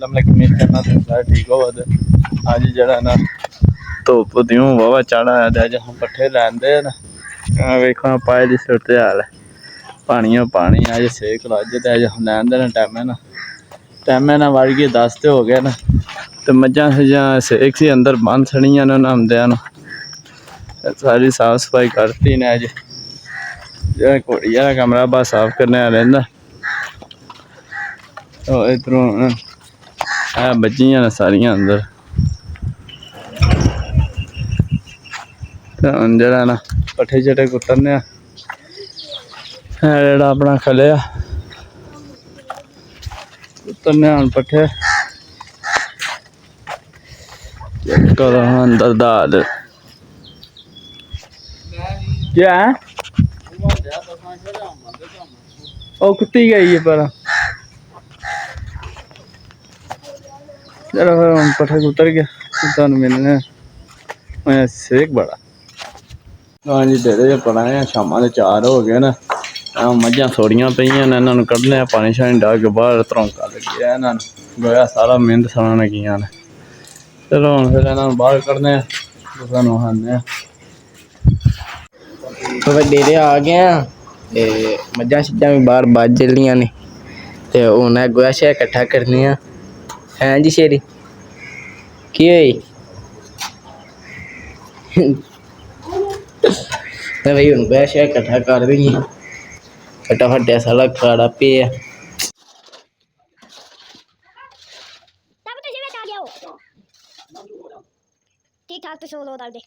उम्मीद करना तुम सारे ठीक हो। अज जरा ना धुप त्यों वाहवा चाढ़ा अज हम पट्ठे लैंदे न वेखो पाए दी सुरत हाल है। पानियों पानी अज सेक लज तो अज लैंदे न टैमे ना वड़ गए 10 तो हो गए न तो मझां शझां सेक सी अंदर बंद छड़ियां न नहांदियां न सारी साफ सफाई करती ने अज घोड़ी आह्ला कमरा बस साफ करने रैंह्दा इधरों बज्जियां न सारियां अंदर हून जेह्ड़ा ना पट्ठे शट्ठे कुतरने जेह्ड़ा अपना खलेआ कुतरने हून पट्ठे करो अंदर दा हाल क्या है ओ कुत्ती गई है पर चलो फिर हम पट्ठे कुतर गया तुहानू मिलने सेक बड़ा हाँ जी डेरे च पड़ा है शामां दे 4 हो गए न मझां थोड़ियां पेइयां न इन्हां नू कड्ढने पानी शानी डाल के बाहर धरौंका लग्गी इन्हां नू गोहा सारा मिंद सड़न लगियां न चलो हुण फिर इन्हां नू बाहर कड्ढने तुहानू वखाने तो डेरे आ गए ते मझां शझां भी बाहर बज चलियां ने ते हुण गोहा शोहा कट्ठा करने हैं जी शेरी की होई भाई हुण गोहा शोहा कट्ठा कर देइये फटाफट साला काड़ा पेआ ठीक ठाक तो सोलो डाल दे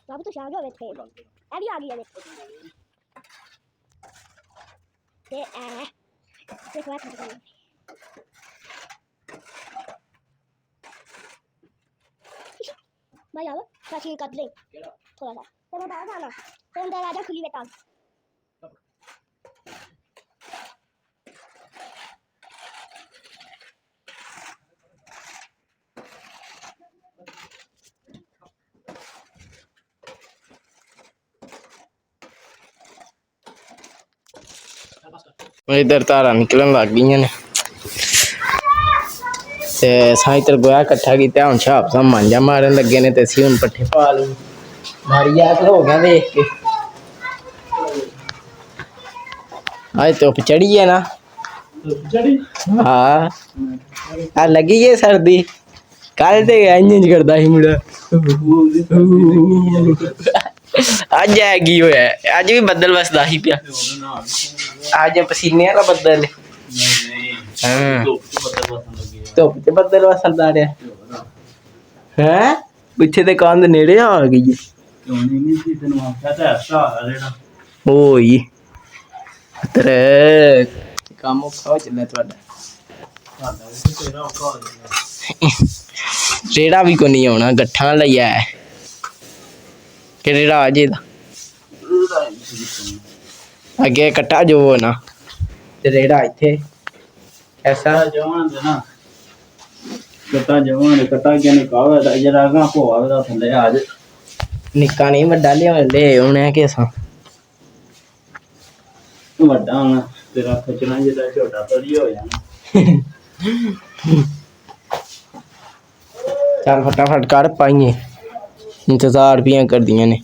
बाबू तो शाम हो गए थे अभी आ गई है ये एक बात भाई आओ काची काट ले थोड़ा सा तो बता था ना तो दरवाजा खुली बेटा इधर धारा निकलन लग गई ने ते असां इधर गोहा कट्ठा किया हुण छाप सा मांजा मारन लगे ने ते असीं हुण पट्ठे पा लए मारिया हो गया देख के अज धुप्प चढ़ी है ना हाँ लगी है सर्दी कल ते इंज करदा ही मुड़ा अज हैगी होया अज भी बदल वसदा ही पिया अज पसीने वाला बदल धुप्प च बदल वसदा रहा हैं पिछे ते कंध नेड़े आ गई है ओही पुत्तर कम्म औखा हो चलेआ तुहाडा रेड़ा भी कोई नहीं आना गट्ठा लेई आया कि रेड़ा आ जेदा अगे कट्टा जो ना ते रेड़ा इत्थे ऐसा कट्टा जवान कट्टा क्या निकाल जरा अगा पोआ थल्ले आज निक्का नहीं बड्डा ले उन्हें किसा वड्डा होना तेरा खचना जेड़ा छोटा थोड़ी हो जाना चल फटाफट कर पाइए इंतजार भी कर दियां ने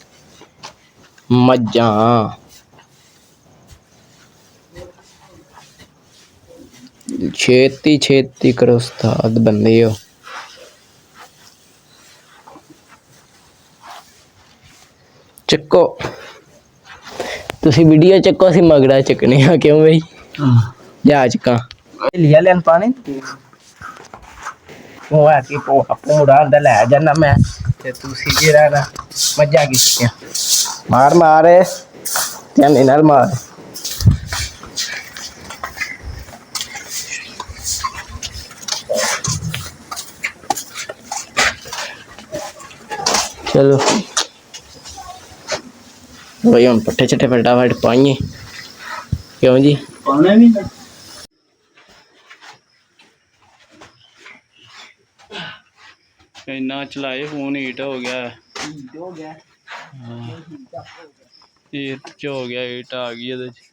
मज्जां छेती छेती करो उस्ताद बंदे हो चक्को तुसी वीडियो चक्को असीं मगड़ा चकने क्यों भाई जा चक्का लिया लैन पानी वो है कि पूरा अंदर लै जाना मैं ते तुसी जेड़ा ना मज्जां कीतियां मार मार ध्याने नाल मार चलो भाई हम पट्ठे छट्ठे फटाफट पाइए क्यों जी पाने भी ना इन्ना चलाए फोन हीट हो गया ਇਹ ਚ ਹੋ ਗਿਆ ਈਟ ਆ ਗਈ ਇਹਦੇ ਚ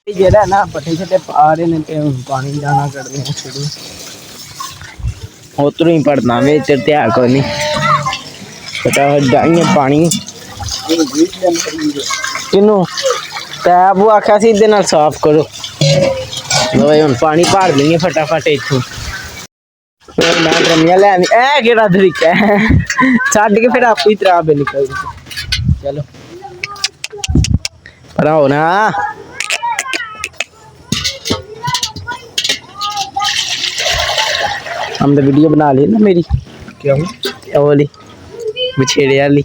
ਜਿਹੜਾ ਨਾ ਪੱਠੇ ਛੱਟੇ ਪਾ ਰਹੇ ਨੇ ਤੇ ਹੁਣ ਪਾਣੀ ਜਾਣਾ ਕੱਢਦੇ ਆ ਛੜੂ ਉਤਰੋਂ ਹੀ ਪੜਨਾ ਵੇ ਤੇ ਧਿਆ ਕੋਈ ਨਹੀਂ ਪਤਾ ਜਾਈਏ ਪਾਣੀ ਕਿਨੂੰ ਟੈਪ ਉਹ ਆਖਿਆ ਸੀ ਇਹਦੇ ਨਾਲ ਸਾਫ਼ ਕਰੋ ਲੋ ਹੁਣ ਪਾਣੀ ਭਰ ਲਈਏ ਫਟਾਫਟ ਇੱਥੋਂ ਮੈਂ ਡਰਮੀਆਂ ਲੈ ਆਂਦੀ ਇਹ ਕਿਹੜਾ ਤਰੀਕਾ ਹੈ ਛੱਡ ਕੇ ਫਿਰ ਆਪੇ ਹੀ ਤਰਾਬ ਨਿਕਲ ਚਲੋ ਪਰ ਹੋ ਨਾ हम तो वीडियो बना ली ना मेरी क्या वाली बछेड़े वाली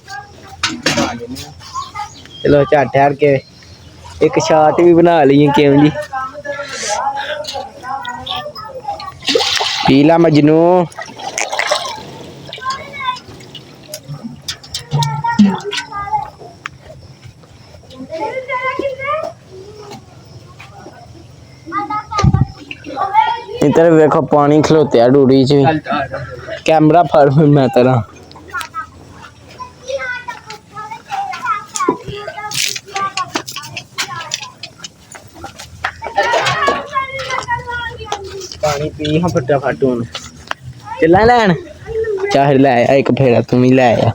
चलो चार ठहर के एक शॉट भी बना ली क्यों जी पीला मजनू इधर देखो पानी खलोते है डूडी च कैमरा फड़ मैं तेरा पानी पी हाँ फटाफट हूँ चला लैन चाहे लै आया एक फेरा तुम ही लै आया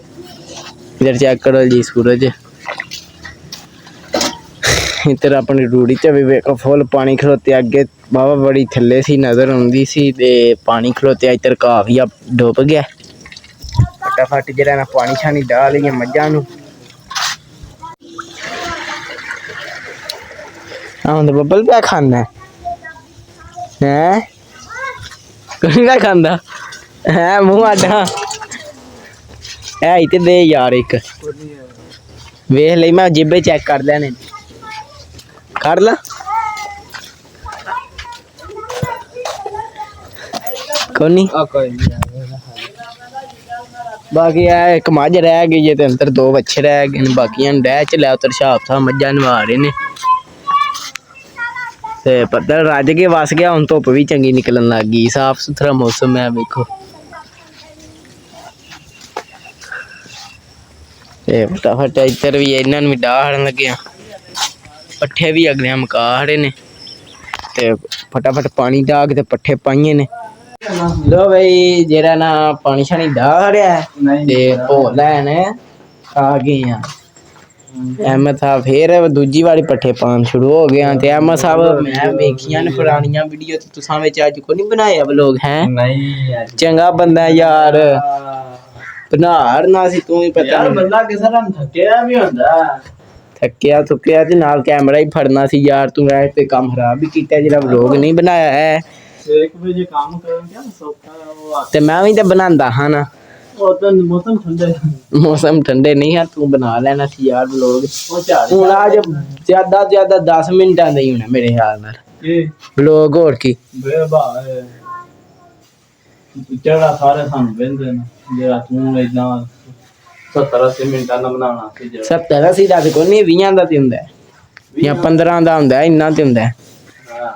इधर चेक करो जी सूरज इधर अपनी रूड़ी च भी वेखो फुल पानी खलोते अगे बाबा बड़ी थल्ले सी नजर आती सी ते पानी खलोते इधर घाह भी डुब गया फटाफट जरा ना पानी शानी डाह लीए मझां नूं तो बब्बल क्या खाना है कुछ क्या खांदा है मुंह आडा है इते दे यार एक वेख ले मैं जेबे चेक कर लेने कर ला कोनी बाकी एक मझ रह गई है अंदर दो बच्चे रह गए बाकी डह च लै उतर हिसाब था मझां नवा रहे ने ते पता रज के वस गया हुण धुप भी चंगी निकलन लग गई साफ सुथरा मौसम है वेखो ते फटाफट इधर भी इन्हां नूं भी डाहण लगे पट्ठे भी अगले मका खड़े ने ते फटाफट पानी डाह के पट्ठे पाइए ने लो भाई जेरा ना पानी शानी डाह खड़िया ते भो लैन आ गए हैं अहमद साहब फिर दूजी वाली पट्ठे पान शुरू हो गया ते अहमद साहब मैं वेखियां ने पुरानियां वीडियो ते तुसां विच अज को नहीं बनाया व्लॉग हैं नहीं चंगा बंदा यार बनार ना सी तू ही पता यार बंदा किसे नाल थक्किया भी हुंदा थक्किया थुक्किया ते नाल कैमरा ही फड़ना सी यार तू ऐ ते काम खराब भी कीता जेड़ा व्लॉग नहीं बनाया है 1 बजे काम करो क्या सौखा ते मैं भी ते बनांदा हां ना मौसम ठंडे नहीं है तू बना लेना सी यार व्लॉग हुण आज ज्यादा 10 मिनटां दा ही होना मेरे ख्याल नाल व्लॉग और की चढ़ा सारे सानू वेंदे ने जेड़ा तू इदां 70-80 मिनटां दा बनाना सी 70-80 दा कोई नहीं 20 दा ते हुंदा या 15 दा हुंदा इन्ना ते हुंदा हां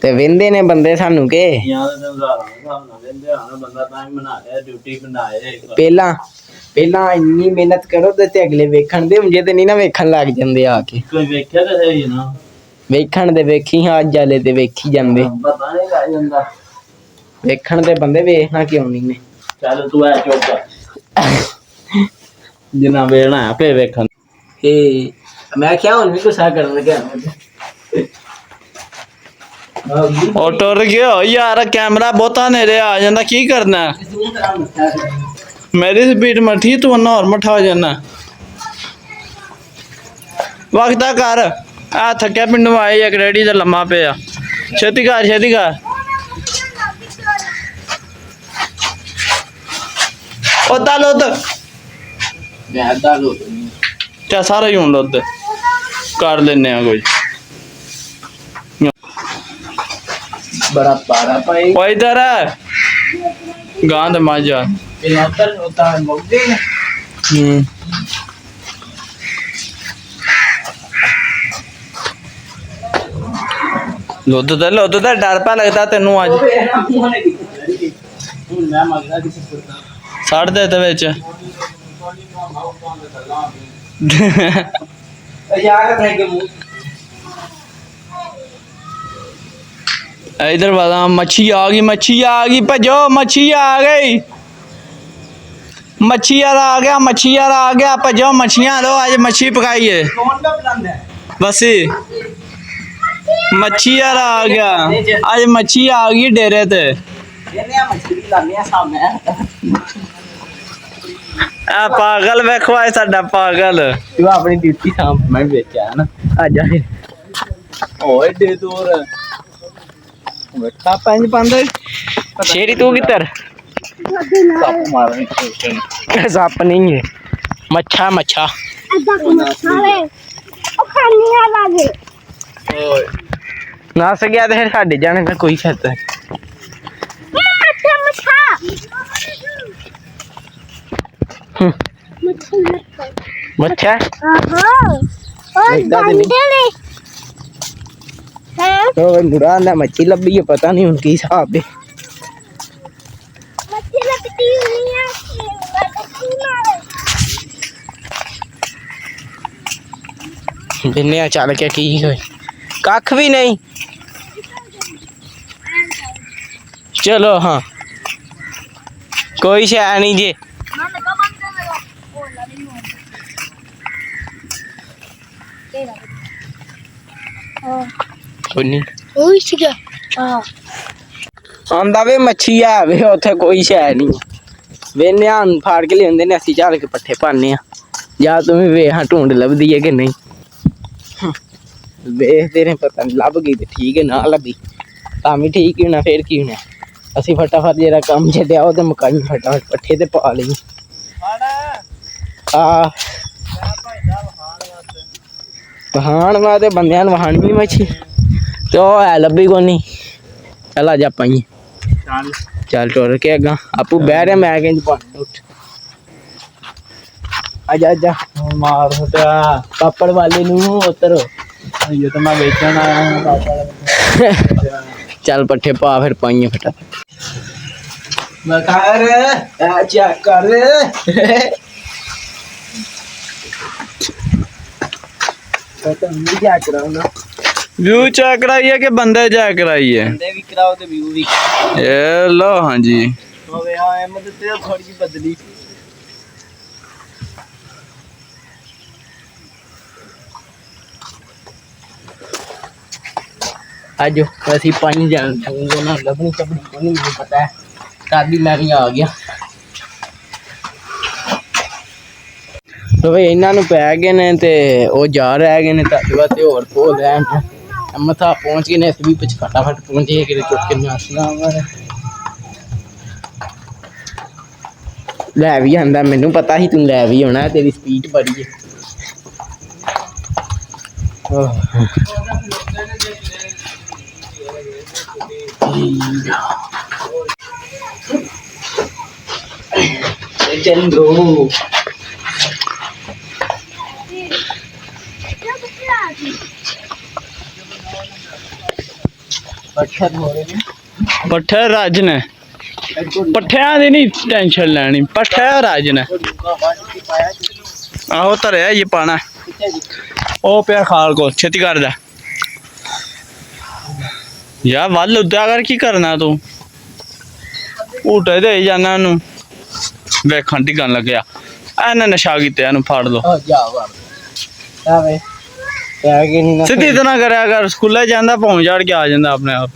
ते वेंदे ने बंदे सानू के पहला इन्नी मेहनत करो ते अगले वेखण दे मुझे ते नहीं ना वेखण लग जांदे आके कोई वेख्या ते सही ना वेखण दे वेखी हां अज वाले ते वेखी जांदे पता नहीं लग जांदा वेखण दे बंदे वेखना क्यों नहीं ने चल तू ऐ चुप कर जिन्ना वेखना है पे वेखण ए मैं क्या हुन भी गुस्सा करन लगा और टुर गया यार कैमरा बहुता नेरे आ जाता की करना मेरी स्पीड मठी तू और मठा हो जाना वक्त कर आ थक्या पिंडों आए एक रेडी ते लम्मा पे छेती कर ओ दुध क्या सारा ही हूं दुध कर लेने कोई बड़ा पारा पाई ओ इधर है गां दे माजा होता है मोगे दुध तो डर पा लगता तेनू अज सड़ दे ते विच इधर वाला मच्छी आ गई भजो मच्छी आ गई मच्छी वाला आ गया भजो मच्छियां दो अज मच्छी पकाइए बस मच्छी वाला आ गया अज मच्छी आ गई डेरे ते पागल वेखो है साडा पागल तू अपनी ड्यूटी सांभ मैं बेचा है ना आ जा ओए दे दूर बेटा पंज पांदे शेरी तू किधर सप मारने सप नहीं है मच्छा ऐसा खावे ओ खानी आ लागे ओए ना सकिया तो फिर साढ़े जाने का कोई फायदा है अच्छा मच्छा मच्छा हां और बंदे तो मुड़ा आंदा मच्छी लभी है पता नहीं उनकी हिसाब है मच्छी लगती हुई है बिन्ने चल के की होए कख भी नहीं चलो हाँ कोई शै नहीं जी आंदा वे मच्छी है वे उत्थे कोई शै नहीं वेने फाड़ के लियाते ने असी झाल के पट्ठे पाने या तुम्हें वे हाँ ढूंढ लभदी है कि नहीं वेखते ने पता नहीं लभ गई तो ठीक है ना लभी तां भी ठीक ही होना फिर की होना असी फटाफट जरा कम छड्डिया ओह ते मुकाई फटाफट पट्ठे ते पा लई वहाण वास्ते बंदियां नूं वहानी मच्छी तो है लभी को नहीं चल आ जा पाइए चल टुर के अगा आपू बह रहा मैं कहीं पानी उठ आजा आजा मार फटा पापड़ वाले नूं उतर ये तो मैं बेचन आया हूं चल पट्ठे पा फिर पाइए फटाफट बकार चेक कर व्यू चेक कराइए कि बंदे चेक कराइए बंदे भी कराओ ते व्यू भी ये लो हाँ जी होवे हां अहमद ते थोड़ी जी बदली आज असी पानी जान ना लभनी सबनी को नहीं मुझे पता है दादी मैं भी आ गया तो भाई इन्हों पै गए ने ते वो जा रह गए ने ताकि वास्ते होर धो लैन मथा पहुंच गए ने अस भी फटाफट पहुंचे कि चुप के नासना लै भी आंदा मैनू पता ही तू लै भी होना तेरी स्पीड बड़ी है चंद्रो पट्ठे राज ने पट्ठिया की नहीं टेंशन लैनी पट्ठे राज ने आहो धरिया ये पाना ओ पे खाल को छेती कर दे यार वल उद्या कर की करना तू ऊटे दे जाना वेखन टिकन लग्या एने नशा किया फाड़ दो सीधी इतना कराया कर स्कूले जाता पहुंच झाड़ के आ जाता अपने आप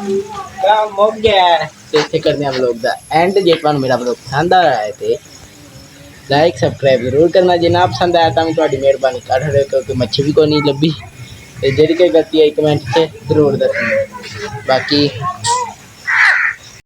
काम हो गया है तो इसे करने हम लोग दा एंड जे ਤੁਹਾਨੂੰ ਮੇਰਾ ਵਲੌਗ ਪਸੰਦ ਆਇਆ ਹੈ ਤੇ ਲਾਈਕ ਸਬਸਕ੍ਰਾਈਬ ਜ਼ਰੂਰ ਕਰਨਾ ਜੇ ਨਾ ਪਸੰਦ ਆਇਆ ਤਾਂ ਵੀ ਤੁਹਾਡੀ ਮਿਹਰਬਾਨੀ ਕਰ ਰਹੇ ਕਿਉਂਕਿ ਮੱਛੀ ਵੀ ਕੋਈ ਨਹੀਂ ਲੱਭੀ ਤੇ ਜਿਹੜੀ ਕੋਈ ਗਲਤੀ ਆਈ ਕਮੈਂਟ 'ਚ ਜ਼ਰੂਰ ਦੱਸਣਾ ਬਾਕੀ